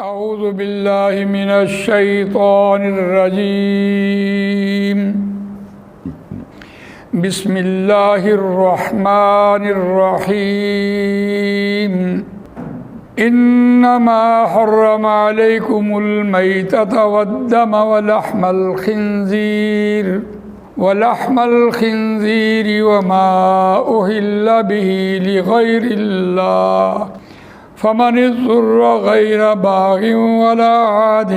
اعوذ باللہ من الشیطان الرجیم بسم اللہ الرحمن الرحیم انما حرم علیکم المیتۃ والدم ولحم الخنزیر وما أهل به لغیر اللہ فمن اضطر غیر باغ ولا عاد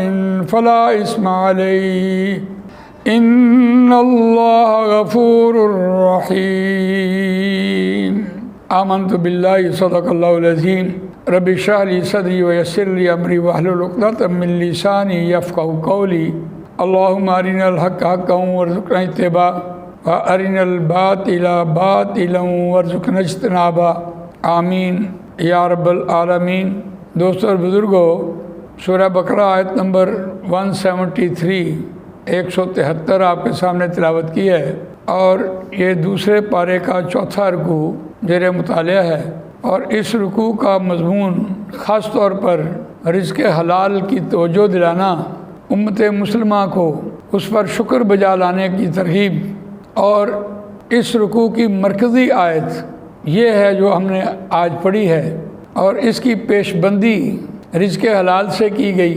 فلا اثم علیہ ان اللہ غفور رحیم۔ آمنت باللہ صدق اللہ العظیم۔ رب اشرح لی صدری ویسر لی امری واحلل عقدۃ من لسانی یفقہوا قولی۔ اللہم ارنا الحق حقا وارزقنا اتباعہ وارنا الباطل باطلا وارزقنا اجتنابہ، آمین یا رب العالمین۔ دوستو اور بزرگوں، سورہ بقرہ آیت نمبر 173 آپ کے سامنے تلاوت کی ہے، اور یہ دوسرے پارے کا چوتھا رکوع زیر مطالعہ ہے، اور اس رکوع کا مضمون خاص طور پر رزق حلال کی توجہ دلانا، امت مسلمہ کو اس پر شکر بجا لانے کی ترغیب، اور اس رکوع کی مرکزی آیت یہ ہے جو ہم نے آج پڑھی ہے، اور اس کی پیش بندی رزق حلال سے کی گئی۔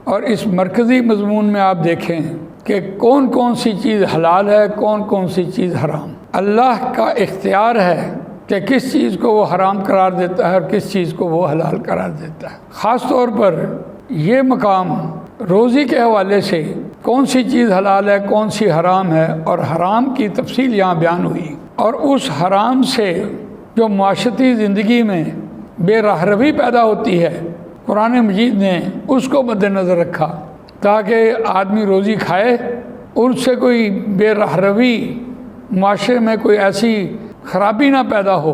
اور اس مرکزی مضمون میں آپ دیکھیں کہ کون کون سی چیز حلال ہے، کون کون سی چیز حرام۔ اللہ کا اختیار ہے کہ کس چیز کو وہ حرام قرار دیتا ہے اور کس چیز کو وہ حلال قرار دیتا ہے۔ خاص طور پر یہ مقام روزی کے حوالے سے کون سی چیز حلال ہے، کون سی حرام ہے، اور حرام کی تفصیل یہاں بیان ہوئی، اور اس حرام سے جو معاشرتی زندگی میں بے راہ روی پیدا ہوتی ہے، قرآن مجید نے اس کو مد نظر رکھا تاکہ آدمی روزی کھائے، ان سے کوئی بے راہ روی معاشرے میں کوئی ایسی خرابی نہ پیدا ہو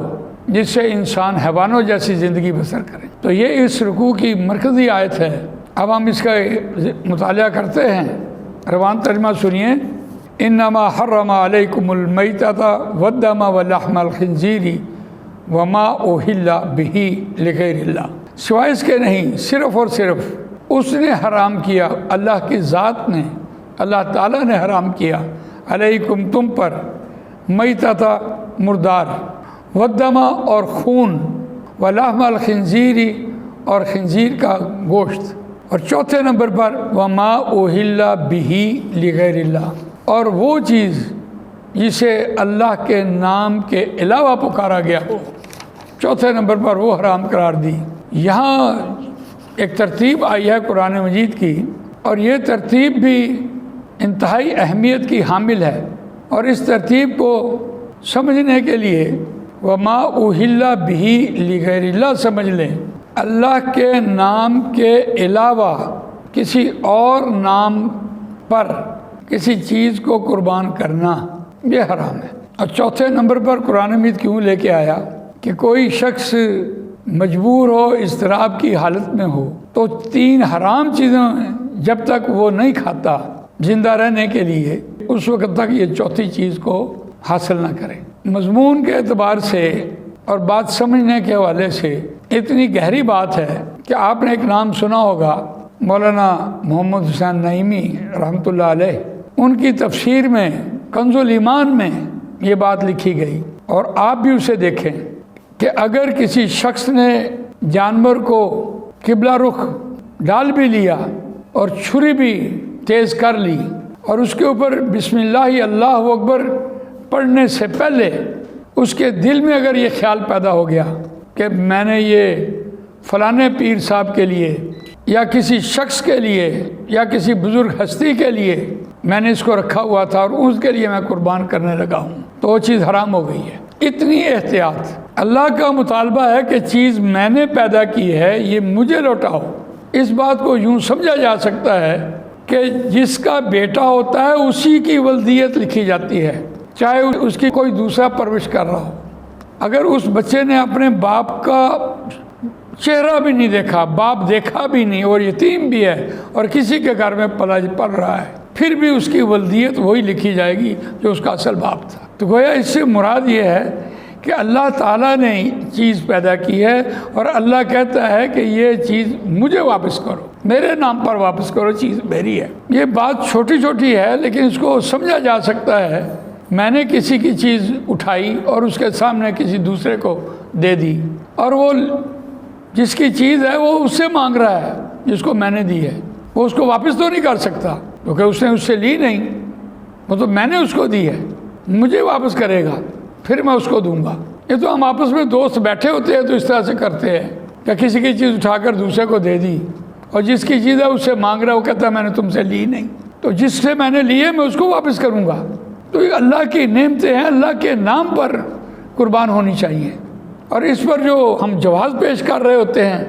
جس سے انسان حیوانوں جیسی زندگی بسر کرے۔ تو یہ اس رکوع کی مرکزی آیت ہے۔ اب ہم اس کا مطالعہ کرتے ہیں۔ روان ترجمہ سنیے۔ انما حرم علیکم المیتۃ والدم ولحم الخنزیر وما أهل به لغیر اللہ، سوائے اس کے نہیں، صرف اور صرف اس نے حرام کیا، اللہ کی ذات نے، اللہ تعالیٰ نے حرام کیا، علیکم تم پر، میتۃ مردار، والدم اور خون، ولحم الخنزیر اور خنزیر کا گوشت، اور چوتھے نمبر پر وما أهل به لغیر اللہ، اور وہ چیز جسے اللہ کے نام کے علاوہ پکارا گیا ہو، چوتھے نمبر پر وہ حرام قرار دی۔ یہاں ایک ترتیب آئی ہے قرآن مجید کی، اور یہ ترتیب بھی انتہائی اہمیت کی حامل ہے، اور اس ترتیب کو سمجھنے کے لیے وما أهل به لغیر اللہ سمجھ لیں۔ اللہ کے نام کے علاوہ کسی اور نام پر کسی چیز کو قربان کرنا یہ حرام ہے۔ اور چوتھے نمبر پر قرآن مجید کیوں لے کے آیا کہ کوئی شخص مجبور ہو، اضطراب کی حالت میں ہو، تو 3 حرام چیزیں جب تک وہ نہیں کھاتا زندہ رہنے کے لیے، اس وقت تک یہ چوتھی چیز کو حاصل نہ کرے۔ مضمون کے اعتبار سے اور بات سمجھنے کے حوالے سے اتنی گہری بات ہے کہ آپ نے ایک نام سنا ہوگا، مولانا محمد حسین نعیمی رحمۃ اللہ علیہ، ان کی تفسیر میں کنز الایمان میں یہ بات لکھی گئی، اور آپ بھی اسے دیکھیں کہ اگر کسی شخص نے جانور کو قبلہ رخ ڈال بھی لیا اور چھری بھی تیز کر لی، اور اس کے اوپر بسم اللہ اللہ اکبر پڑھنے سے پہلے اس کے دل میں اگر یہ خیال پیدا ہو گیا کہ میں نے یہ فلانے پیر صاحب کے لیے یا کسی شخص کے لیے یا کسی بزرگ ہستی کے لیے میں نے اس کو رکھا ہوا تھا اور اس کے لیے میں قربان کرنے لگا ہوں، تو وہ چیز حرام ہو گئی ہے۔ اتنی احتیاط، اللہ کا مطالبہ ہے کہ چیز میں نے پیدا کی ہے، یہ مجھے لوٹاؤ۔ اس بات کو یوں سمجھا جا سکتا ہے کہ جس کا بیٹا ہوتا ہے اسی کی ولدیت لکھی جاتی ہے، چاہے اس کی کوئی دوسرا پرورش کر رہا ہو۔ اگر اس بچے نے اپنے باپ کا چہرہ بھی نہیں دیکھا، باپ دیکھا بھی نہیں، اور یتیم بھی ہے اور کسی کے گھر میں پل رہا ہے، پھر بھی اس کی ولدیت وہی لکھی جائے گی جو اس کا اصل باپ تھا۔ تو گویا اس سے مراد یہ ہے کہ اللہ تعالیٰ نے چیز پیدا کی ہے اور اللہ کہتا ہے کہ یہ چیز مجھے واپس کرو، میرے نام پر واپس کرو، چیز میری ہے۔ یہ بات چھوٹی چھوٹی ہے لیکن اس کو سمجھا جا سکتا ہے۔ میں نے کسی کی چیز اٹھائی اور اس کے سامنے کسی دوسرے کو دے دی، اور وہ جس کی چیز ہے وہ اس سے مانگ رہا ہے جس کو میں نے دی ہے، وہ اس کو واپس تو نہیں کر سکتا کیونکہ اس نے اس سے لی نہیں، وہ تو میں نے اس کو دی ہے، مجھے واپس کرے گا پھر میں اس کو دوں گا۔ یہ تو ہم آپس میں دوست بیٹھے ہوتے ہیں تو اس طرح سے کرتے ہیں کہ کسی کی چیز اٹھا کر دوسرے کو دے دی، اور جس کی چیز ہے اس سے مانگ رہا ہے، وہ کہتا ہے میں نے تم سے لی نہیں، تو جس سے میں نے لی ہے میں اس کو واپس کروں گا۔ تو یہ اللہ کی نعمتیں ہیں، اللہ کے نام پر قربان ہونی چاہیے، اور اس پر جو ہم جواز پیش کر رہے ہوتے ہیں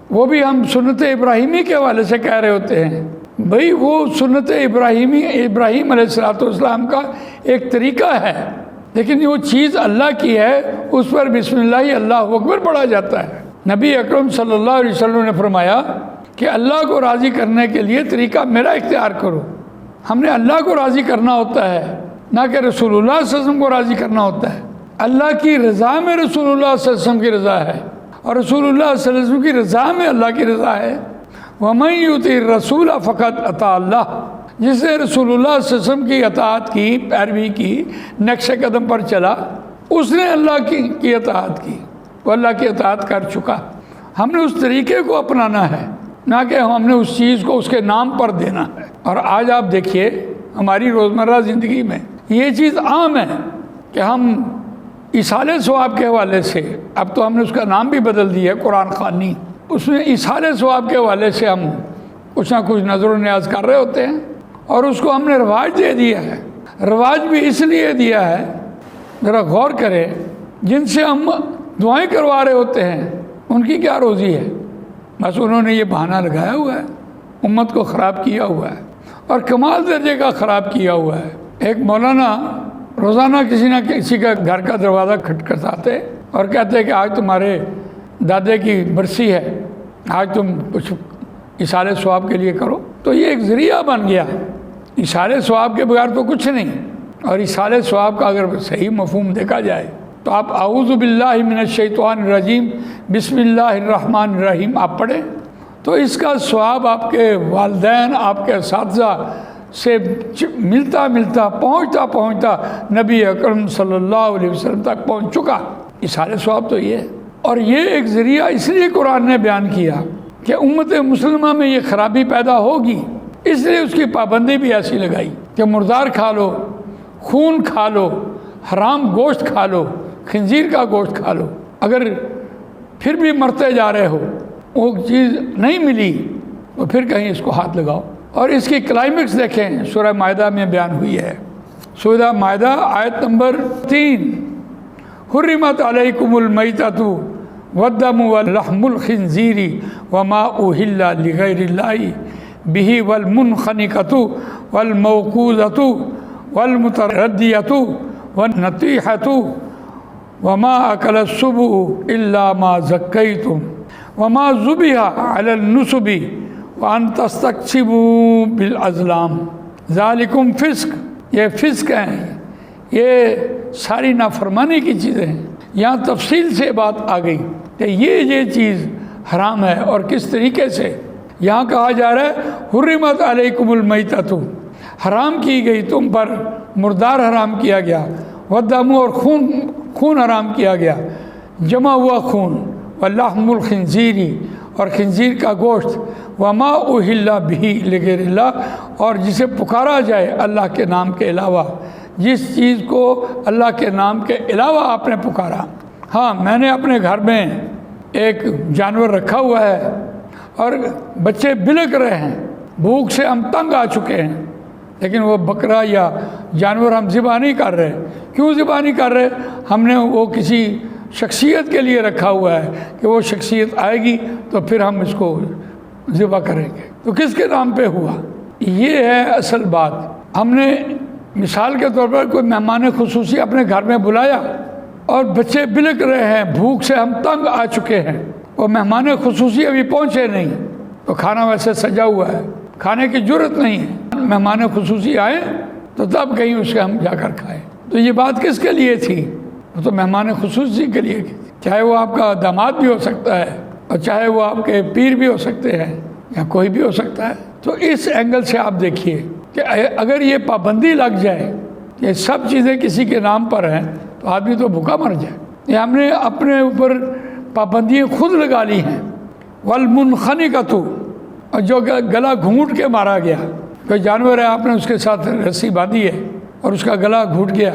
وہ بھی ہم سنت ابراہیمی کے حوالے سے کہہ رہے ہوتے ہیں۔ بھئی وہ سنت ابراہیم علیہ السلام کا ایک طریقہ ہے، لیکن وہ چیز اللہ کی ہے، اس پر بسم اللہ اللہ اکبر پڑھا جاتا ہے۔ نبی اکرم صلی اللہ علیہ وسلم نے فرمایا کہ اللہ کو راضی کرنے کے لیے طریقہ میرا اختیار کرو۔ ہم نے اللہ کو راضی کرنا ہوتا ہے، نہ کہ رسول اللہ صلی اللہ علیہ وسلم کو راضی کرنا ہوتا ہے۔ اللہ کی رضا میں رسول اللہ صلی اللہ علیہ وسلم کی رضا ہے، اور رسول اللہ صلی اللہ علیہ وسلم کی رضا میں اللہ کی رضا ہے۔ وَمَن يُطِعِ الرَّسُولَ فَقَدْ أَطَاعَ اللَّهَ، جس نے رسول اللہ صلی اللہ علیہ وسلم کی اطاعت کی، پیروی کی، نقش قدم پر چلا، اس نے اللہ کی اطاعت کی، وہ اللہ کی اطاعت کر چکا۔ ہم نے اس طریقے کو اپنانا ہے، نہ کہ ہم نے اس چیز کو اس کے نام پر دینا ہے۔ اور آج آپ دیکھیے ہماری روزمرہ زندگی میں یہ چیز عام ہے کہ ہم ایصال ثواب کے حوالے سے، اب تو ہم نے اس کا نام بھی بدل دیا ہے قرآن خوانی، اس میں ایصال ثواب کے حوالے سے ہم کچھ نہ کچھ نظر و نیاز کر رہے ہوتے ہیں، اور اس کو ہم نے رواج دے دیا ہے۔ رواج بھی اس لیے دیا ہے، ذرا غور کریں، جن سے ہم دعائیں کروا رہے ہوتے ہیں ان کی کیا روزی ہے؟ بس انہوں نے یہ بہانہ لگایا ہوا ہے، امت کو خراب کیا ہوا ہے، اور کمال درجے کا خراب کیا ہوا ہے۔ ایک مولانا روزانہ کسی نہ کسی کا گھر کا دروازہ کھٹکھٹاتے اور کہتے کہ آج تمہارے دادے کی برسی ہے، آج تم کچھ ایصال ثواب کے لیے کرو۔ تو یہ ایک ذریعہ بن گیا، ایصال ثواب کے بغیر تو کچھ نہیں۔ اور ایصال ثواب کا اگر صحیح مفہوم دیکھا جائے تو آپ اعوذ باللہ من الشیطان الرجیم بسم اللہ الرحمن الرحیم آپ پڑھیں تو اس کا ثواب آپ کے والدین، آپ کے اساتذہ سے ملتا پہنچتا نبی اکرم صلی اللہ علیہ وسلم تک پہنچ چکا۔ ایصال ثواب تو یہ ہے، اور یہ ایک ذریعہ اس لیے قرآن نے بیان کیا کہ امت مسلمہ میں یہ خرابی پیدا ہوگی، اس لیے اس کی پابندی بھی ایسی لگائی کہ مردار کھا لو، خون کھا لو، حرام گوشت کھا لو، خنزیر کا گوشت کھا لو، اگر پھر بھی مرتے جا رہے ہو، وہ چیز نہیں ملی تو پھر کہیں اس کو ہاتھ لگاؤ۔ اور اس کی کلائمیکس دیکھیں، سورہ مائدہ میں بیان ہوئی ہے، سورہ مائدہ آیت نمبر 3، حرمت علیکم المیتۃ والدم ولحم الخنزیر وما اہل لغیر اللہ بہ والمنخنقۃ والموقوذۃ والمتردیۃ والنطیحۃ وما اکل السبع الا ما زکیتم وما ذبح علی النصب وان تستقسموا بالازلام ذالکم فسق، یہ فسق ہیں، یہ ساری نافرمانی کی چیزیں ہیں۔ یہاں تفصیل سے بات آ گئی کہ یہ چیز حرام ہے، اور کس طریقے سے یہاں کہا جا رہا ہے حرمت علیکم المیتۃ، حرام کی گئی تم پر، مردار حرام کیا گیا، والدم اور خون حرام کیا گیا، جمع ہوا خون، واللحم الخنزیر اور خنزیر کا گوشت، وما اہل بہ لغیر اللہ اور جسے پکارا جائے اللہ کے نام کے علاوہ، جس چیز کو اللہ کے نام کے علاوہ آپ نے پکارا۔ ہاں، میں نے اپنے گھر میں ایک جانور رکھا ہوا ہے اور بچے بلک رہے ہیں، بھوک سے ہم تنگ آ چکے ہیں، لیکن وہ بکرا یا جانور ہم ذبح نہیں کر رہے۔ کیوں ذبح نہیں کر رہے؟ ہم نے وہ کسی شخصیت کے لیے رکھا ہوا ہے کہ وہ شخصیت آئے گی تو پھر ہم اس کو ذبح کریں گے۔ تو کس کے نام پہ ہوا؟ یہ ہے اصل بات۔ ہم نے مثال کے طور پر کوئی مہمان خصوصی اپنے گھر میں بلایا اور بچے بلک رہے ہیں، بھوک سے ہم تنگ آ چکے ہیں، وہ مہمان خصوصی ابھی پہنچے نہیں، تو کھانا ویسے سجا ہوا ہے، کھانے کی جرت نہیں ہے، مہمان خصوصی آئے تو تب کہیں اس کے ہم جا کر کھائیں۔ تو یہ بات کس کے لیے تھی؟ وہ تو مہمان خصوصی کے لیے کی تھی، چاہے وہ آپ کا داماد بھی ہو سکتا ہے اور چاہے وہ آپ کے پیر بھی ہو سکتے ہیں یا کوئی بھی ہو سکتا ہے۔ تو اس اینگل سے آپ دیکھیے کہ اگر یہ پابندی لگ جائے، یہ سب چیزیں کسی کے نام پر ہیں، تو آدمی تو بھوکا مر جائے۔ یہ ہم نے اپنے اوپر پابندیاں خود لگا لی ہیں۔ والمنخنقۃ، اور جو گلا گھونٹ کے مارا گیا، کوئی جانور ہے آپ نے اس کے ساتھ رسی باندھی ہے اور اس کا گلا گھونٹ گیا،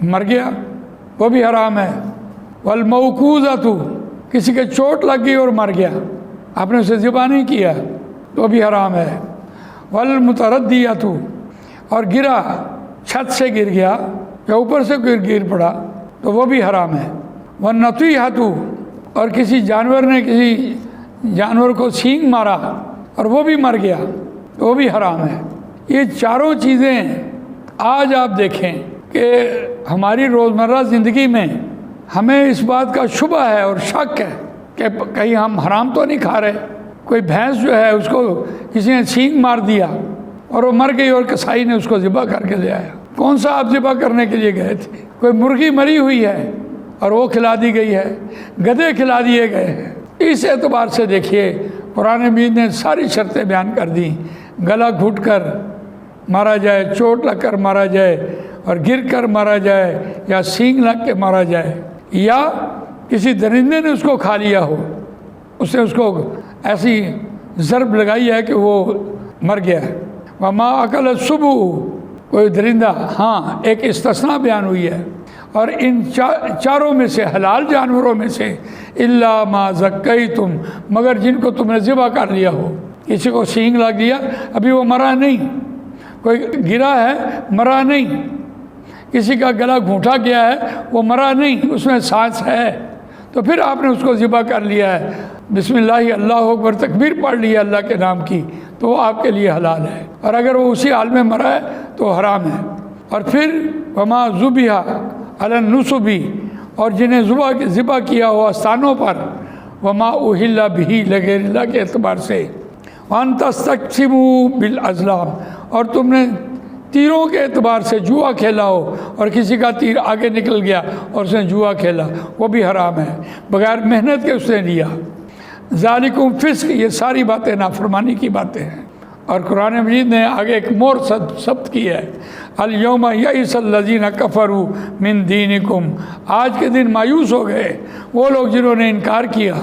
مر گیا، وہ بھی حرام ہے۔ والموقوذۃ، کسی کے چوٹ لگ گئی اور مر گیا، آپ نے اسے ذبح نہیں کیا تو بھی حرام ہے۔ والمتردیۃ، اور گرا، چھت سے گر گیا یا اوپر سے گر پڑا تو وہ بھی حرام ہے۔ والنطیحۃ، اور کسی جانور نے کسی جانور کو سینگ مارا اور وہ بھی مر گیا تو وہ بھی حرام ہے۔ یہ چاروں چیزیں آج آپ دیکھیں کہ ہماری روزمرہ زندگی میں ہمیں اس بات کا شبہ ہے اور شک ہے کہ کہیں ہم حرام تو نہیں کھا رہے۔ کوئی بھینس جو ہے اس کو کسی نے سینگ مار دیا اور وہ مر گئی اور کسائی نے اس کو ذبح کر کے لے آیا، کون سا آپ ذبح کرنے کے لیے گئے تھے؟ کوئی مرغی مری ہوئی ہے اور وہ کھلا دی گئی ہے، گدھے کھلا دیے گئے ہیں۔ اس اعتبار سے دیکھیے قرآن مجید نے ساری شرطیں بیان کر دیں، گلا گھٹ کر مارا جائے، چوٹ لگ کر مارا جائے اور گر کر مارا جائے، یا سینگ لگ کے مارا جائے، یا کسی درندے نے اس کو کھا لیا ہو، اس نے اس کو ایسی ضرب لگائی ہے کہ وہ مر گیا ہے۔ وما اکل السبع، کوئی درندہ، ہاں ایک استثناء بیان ہوئی ہے، اور ان چاروں میں سے، حلال جانوروں میں سے، الا ما زکیتم، مگر جن کو تم نے ذبح کر لیا ہو۔ کسی کو سینگ لگ گیا، ابھی وہ مرا نہیں، کوئی گرا ہے مرا نہیں، کسی کا گلا گھونٹا گیا ہے وہ مرا نہیں، اس میں سانس ہے، تو پھر آپ نے اس کو ذبح کر لیا ہے، بسم اللہ اللہ اکبر تکبیر پڑھ لی ہے اللہ کے نام کی، تو وہ آپ کے لیے حلال ہے، اور اگر وہ اسی حال میں مرا ہے تو حرام ہے۔ اور پھر وما ذبح علی النصب، اور جنہیں ذبح کیا ہو آستانوں پر، وما اہل بہ لغیر اللہ کے اعتبار سے، وان تستقسموا بالازلام، اور تم نے تیروں کے اعتبار سے جوا کھیلا ہو اور کسی کا تیر آگے نکل گیا اور اس نے جوا کھیلا، وہ بھی حرام ہے، بغیر محنت کے اس نے لیا۔ ذالکم فسق، یہ ساری باتیں نافرمانی کی باتیں ہیں۔ اور قرآن مجید نے آگے ایک مور ثبت کی ہے، الیوم یئس الذین کفروا من دینکم، آج کے دن مایوس ہو گئے وہ لوگ جنہوں نے انکار کیا،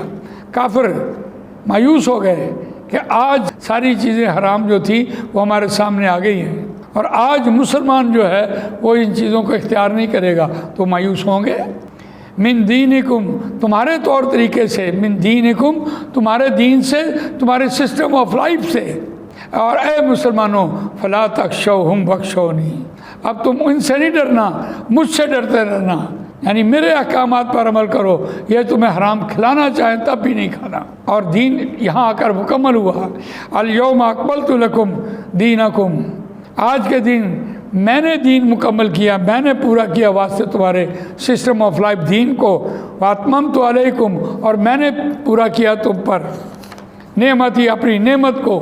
کافر مایوس ہو گئے کہ آج ساری چیزیں حرام جو تھی وہ ہمارے سامنے آ گئی ہیں، اور آج مسلمان جو ہے وہ ان چیزوں کو اختیار نہیں کرے گا تو مایوس ہوں گے۔ من دینکم، تمہارے طور طریقے سے، من دینکم، تمہارے دین سے، تمہارے سسٹم آف لائف سے، اور اے مسلمانوں فلا تخشوہم واخشونی، اب تم ان سے نہیں ڈرنا، مجھ سے ڈرتے رہنا، یعنی میرے احکامات پر عمل کرو، یہ تمہیں حرام کھلانا چاہیں تب بھی نہیں کھانا۔ اور دین یہاں آ کر مکمل ہوا، الیوم اکملت لکم دینکم، آج کے دن میں نے دین مکمل کیا، میں نے پورا کیا واسطے تمہارے سسٹم آف لائف دین کو، واتممت علیکم، اور میں نے پورا کیا تم پر نعمتی، اپنی نعمت کو،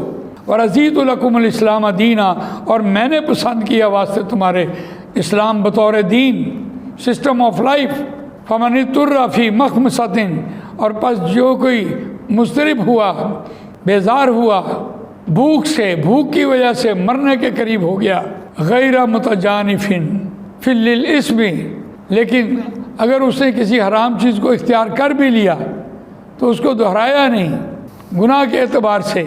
ورضیت لکم الاسلام دینا، اور میں نے پسند کیا واسطے تمہارے اسلام بطور دین، سسٹم آف لائف۔ فمن اضطر فی مخمصۃ، اور پس جو کوئی مضطرب ہوا، بیزار ہوا، بھوک سے، بھوک کی وجہ سے مرنے کے قریب ہو گیا، غیر متجانف فی الاسم، لیکن اگر اس نے کسی حرام چیز کو اختیار کر بھی لیا تو اس کو دہرایا نہیں گناہ کے اعتبار سے،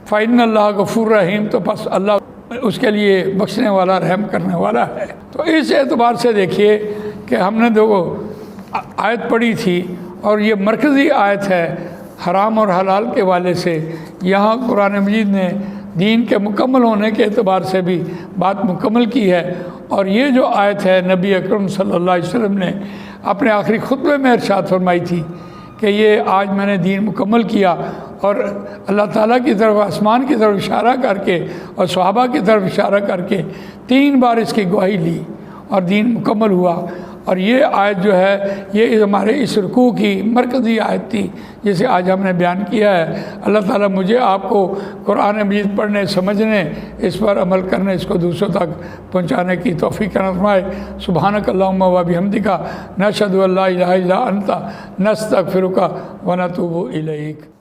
فإن اللہ غفور رحیم، تو پس اللہ اس کے لیے بخشنے والا، رحم کرنے والا ہے۔ تو اس اعتبار سے دیکھیے کہ ہم نے جو آیت پڑھی تھی، اور یہ مرکزی آیت ہے حرام اور حلال کے والے سے، یہاں قرآن مجید نے دین کے مکمل ہونے کے اعتبار سے بھی بات مکمل کی ہے۔ اور یہ جو آیت ہے نبی اکرم صلی اللہ علیہ وسلم نے اپنے آخری خطبے میں ارشاد فرمائی تھی کہ یہ آج میں نے دین مکمل کیا، اور اللہ تعالیٰ کی طرف، آسمان کی طرف اشارہ کر کے اور صحابہ کی طرف اشارہ کر کے 3 بار اس کی گواہی لی، اور دین مکمل ہوا۔ اور یہ آیت جو ہے یہ ہمارے اس رکوع کی مرکزی آیت تھی جسے آج ہم نے بیان کیا ہے۔ اللہ تعالیٰ مجھے آپ کو قرآن مجید پڑھنے، سمجھنے، اس پر عمل کرنے، اس کو دوسروں تک پہنچانے کی توفیق عطا فرمائے۔ سبحانک اللہم و بحمدک، نشہد ان لا الہ الا انت، نستغفرک و نتوب الیک۔